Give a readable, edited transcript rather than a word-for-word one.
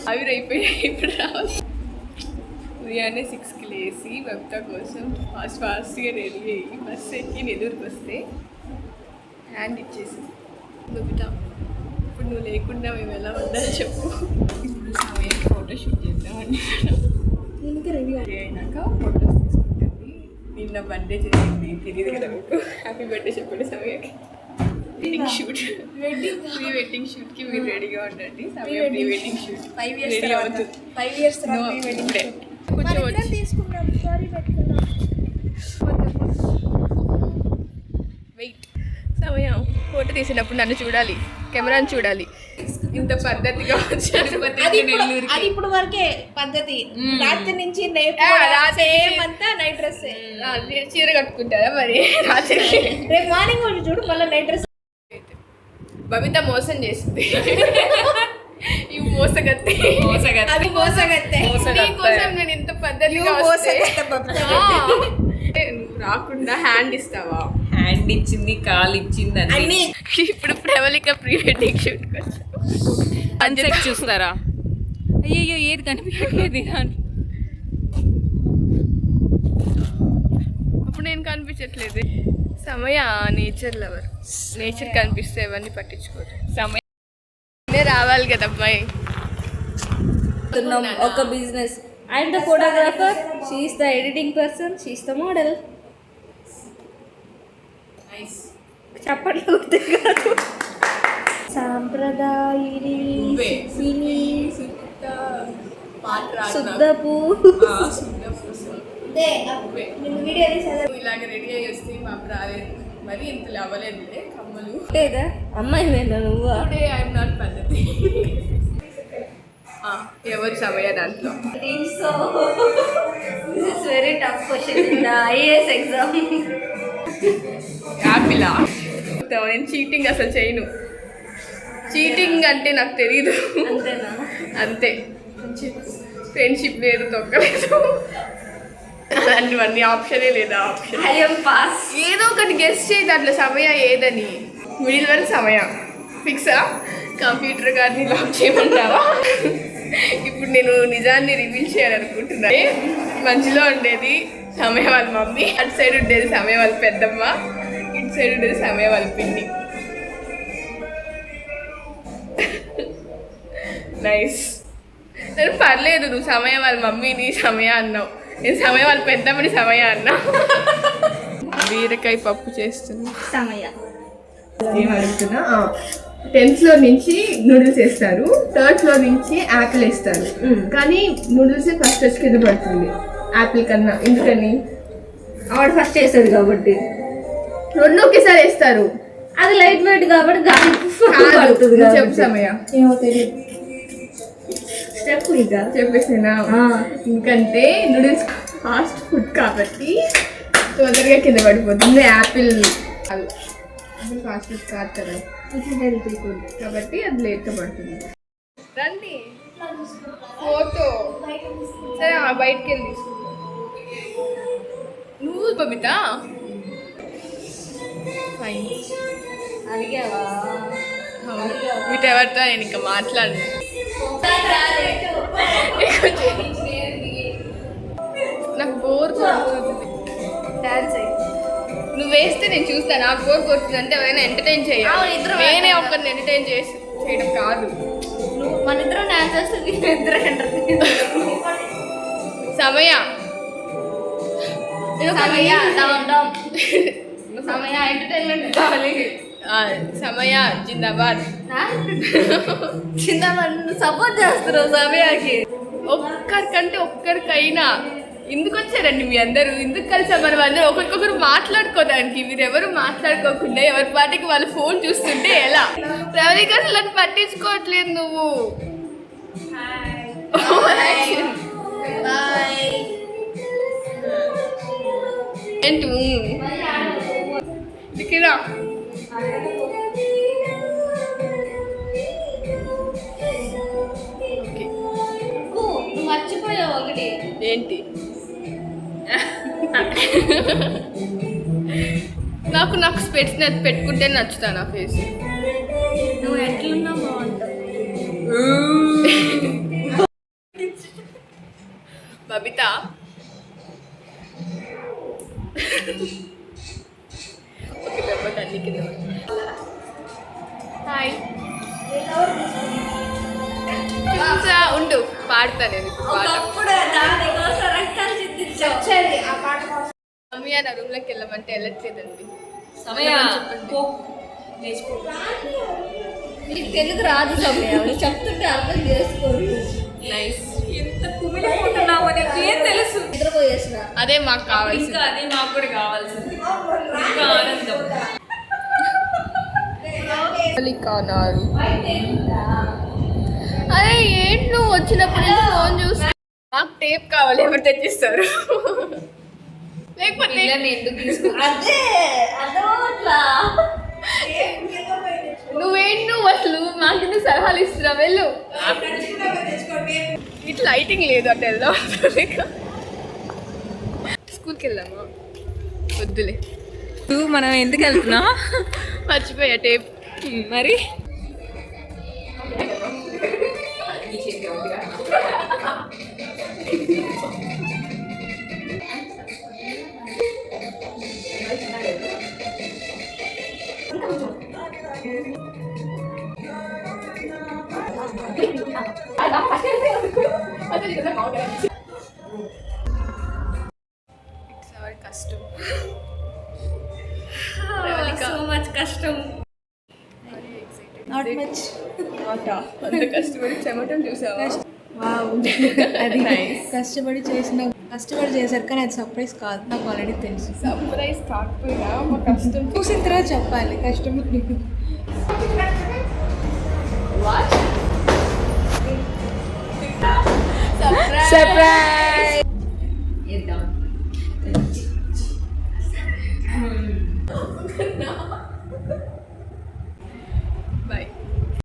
ఆవిరైపోయాయి ఇప్పుడు రావాలి. ఉదయాన్నే 6కి లేసి బబిత కోసం ఫాస్ట్గా రెడీ అయ్యి బస్సు ఎక్కి నెల్లూరుకి వస్తే హ్యాండ్ ఇచ్చేసి బబిత ఇప్పుడు నువ్వు లేకుండా మేము ఎలా ఉండాలి చెప్పు. ఇప్పుడు సమయానికి ఫోటోషూట్ చేద్దామండి. ఇంకా రెడీ అయినాక ఫోటోస్ తీసుకుంటుంది. నిన్న బర్త్డే చేసింది తెలియదు కదా మీకు. హ్యాపీ బర్త్డే చెప్పండి సమయానికి. వెడ్డింగ్ షూట్ ప్రీ వెడ్డింగ్ షూట్కి మీరు రెడీగా ఉండండి. సమయం pre wedding shoot 5 years ready అవుతుంది. 5 years తర్వాత ప్రీ వెడ్డింగ్ షూట్ కొంచెం తీసుకున్నాం. సారీ పెట్టుకున్నాం. వెయిట్ సమయం ఫోటో తీసినప్పుడు నన్ను చూడాలి, కెమెరాని చూడాలి. ఇంత పద్ధతిగా వచ్చారు. అది ఇప్పుడు వరకే పద్ధతి. రాత్రి నుంచి అంతా నైట్ డ్రెస్ చీర కట్టుకుంటారా మరి రాత్రికి? రేపు మార్నింగ్ వచ్చి చూడు మళ్ళీ నైట్ డ్రెస్. బబిత మోసం చేసింది. ఇవి మోసగత్తే అది మోసగత్తే. నీకోసం నేను ఇంత పద్ధతిగా రాకుండా హ్యాండ్ ఇస్తావా? హ్యాండ్ ఇచ్చింది, కాల్ ఇచ్చింది అన్ని. ఇప్పుడు Pravalika pre wedding shoot sunset చూస్తారా? అయ్యో ఏది కనిపించట్లేదు. అప్పుడు నేను కనిపించట్లేదు. సమయ నేచర్ లవర్. నేచర్ కనిపిస్తే అవన్నీ పట్టించుకోరు. సమయం రావాలి కదా అమ్మాయి. ఒక business. I'm the photographer, she is the editing person, she is the model. చెప్పట్లు కాదు. సాంప్రదాయిని శుద్ధపు ఇలాగ రెడీ అయ్యి వస్తే మాకు రాలేదు. మరి ఇంత అవ్వలేదు కమ్మలు లేదా అమ్మాయి నువ్వు. ఐఎమ్ నాట్ పద్ధతి. ఎవరు సమయ దాంట్లో very tough question IAS exam. యాపిలా? నేను చీటింగ్ అసలు చేయను. చీటింగ్ అంటే నాకు తెలీదు. అంతేనా? అంతే. ఫ్రెండ్షిప్ లేదు, తొక్కలేదు, అలాంటివన్నీ ఆప్షనే లేదా. Option I'm pass. ఏదో ఒకటి గెస్ట్ చేయి దాంట్లో సమయ ఏదని. మిడిల్ వరకు సమయ ఫిక్సా? కంప్యూటర్ గారిని లాక్ చేయమంటావా? ఇప్పుడు నేను నిజాన్ని రివీల్ చేయాలనుకుంటున్నా. మంచిలో ఉండేది సమయ వాళ్ళ మమ్మీ, అటు సైడ్ ఉండేది సమయ వాళ్ళ పెద్దమ్మ, ఇటు సైడ్ ఉండేది సమయ వాళ్ళ పిన్ని. నైస్. నేను పర్లేదు, నువ్వు సమయ వాళ్ళ మమ్మీని సమయ అన్నావు, నేను సమయ వాళ్ళ పెద్దమ్మని సమయ అన్నా. బీరకాయ పప్పు చేస్తున్నా. సమయ ఏమడుగుతున్నా? 10th floor నుంచి నూడిల్స్ వేస్తారు, 3rd floor నుంచి యాపిల్ వేస్తారు. కానీ నూడిల్స్ ఫస్ట్ వచ్చి కింద పడుతుంది యాపిల్ కన్నా. ఎందుకని? ఆవిడ ఫస్ట్ వేస్తుంది కాబట్టి. రెండు ఒకేసారి వేస్తారు. అది లైట్ వెయిట్ కాబట్టి చెప్పు సమయ. ఏమో తెలియదు. చెప్పు ఇంకా. చెప్పేసినా? ఎందుకంటే నూడిల్స్ ఫాస్ట్ ఫుడ్ కాబట్టి తొందరగా కింద పడిపోతుంది. యాపిల్ ఫాస్ట్ ఫుడ్ కాదు కదా, హెల్తీ ఫుడ్ కాబట్టి అది లేట్గా పడుతుంది. రండి ఫోటో. సరే బయటికి వెళ్ళి తీసుకుంటా. నువ్వు బబిత ఫైన్ అడిగావా? వీటెవరితో నేను ఇంకా మాట్లాడను. నాకు బోర్ కొడుతుంది. డాన్స్ అయ్యి నువ్వు వేస్తే నేను చూస్తాను. నాకు బోర్ కొడుతుంది అంటే ఎవరైనా ఎంటర్టైన్ చేయాలి. నేనే ఒకరిని ఎంటర్టైన్ చేయడం కాదు. మన ఇద్దరం డాన్స్ చేస్తుంది, ఇద్దరు ఎంటర్టైన్. సమయ సమయ ఎంటర్టైన్మెంట్ కావాలి. సమయ జిందాబాద్. జిందాబాద్ సపోర్ట్ చేస్తున్నావు సమయాకి. ఒక్కరికంటే ఒక్కరికైనా ఎందుకు వచ్చారండి మీ అందరూ? ఎందుకు కలిసారు మనం అందరూ? ఒకరికొకరు మాట్లాడుకోవడానికి. మీరు ఎవరు మాట్లాడుకోకుండా ఎవరి పాటికి వాళ్ళు ఫోన్ చూస్తుంటే ఎలా? ప్రవళిక అసలు అది పట్టించుకోవట్లేదు నువ్వు. ఏంటి ఇక్కడ మర్చిపోయావు ఒకటి. ఏంటి? నాకు స్పెట్స్ పెట్టుకుంటే నచ్చుతా నా ఫేస్. నువ్వు ఎట్లున్నా బాగుంటావు. బబిత ఓకే దెబ్బకి అన్ని కింద హాయ్ చూసా ఉండు పాడతా నేను ఇప్పుడు పాట మమ్మీ నా రూమ్లోకి వెళ్ళమంటే వెళ్ళట్లేదండి సమయ పో. లేచిపో. నీకు తెలుగు రాదు సమయ చెప్తుంటే అర్థం చేసుకోరు. నైస్ ఎంత కుమిలిపోతున్నావు నీకు ఏం తెలుసు నిద్రపోయేసిన అదే మాకు కావాల్సింది ఇంకా అదే మాకు కూడా కావాల్సింది ఇంకా ఆనందం కానారు అదే ఏంటి నువ్వు వచ్చినప్పుడు నుంచి ఫోన్ చూసి మాకు టేప్ కావాలి ఎవరు తెచ్చిస్తారు లేకపోతే పిల్లని ఎందుకు తీసుకు అదే అదోట్లా నువ్వు అసలు మాకు ఎందుకు సలహాలు ఇస్తున్నావు వెళ్ళు ఇట్లా లైటింగ్ లేదు అటు వెళ్దాం స్కూల్కి వెళ్దామా వద్దులే మనం ఎందుకు వెళ్తున్నా మర్చిపోయా టేప్ మరి కష్టం సో మచ్ కష్టం నాట్ మచ్ అంత కష్టపడి చెమటం చూసావా వావ్ అది కష్టపడి చేశారు కానీ అది సర్ప్రైజ్ కాదు నాకు ఆల్రెడీ తెలుసు సర్ప్రైజ్ కాకపోయినా మా కష్టం చూసిన తర్వాత చెప్పాలి కష్టపడి సర్ప్రైజ్ ఇద్దాం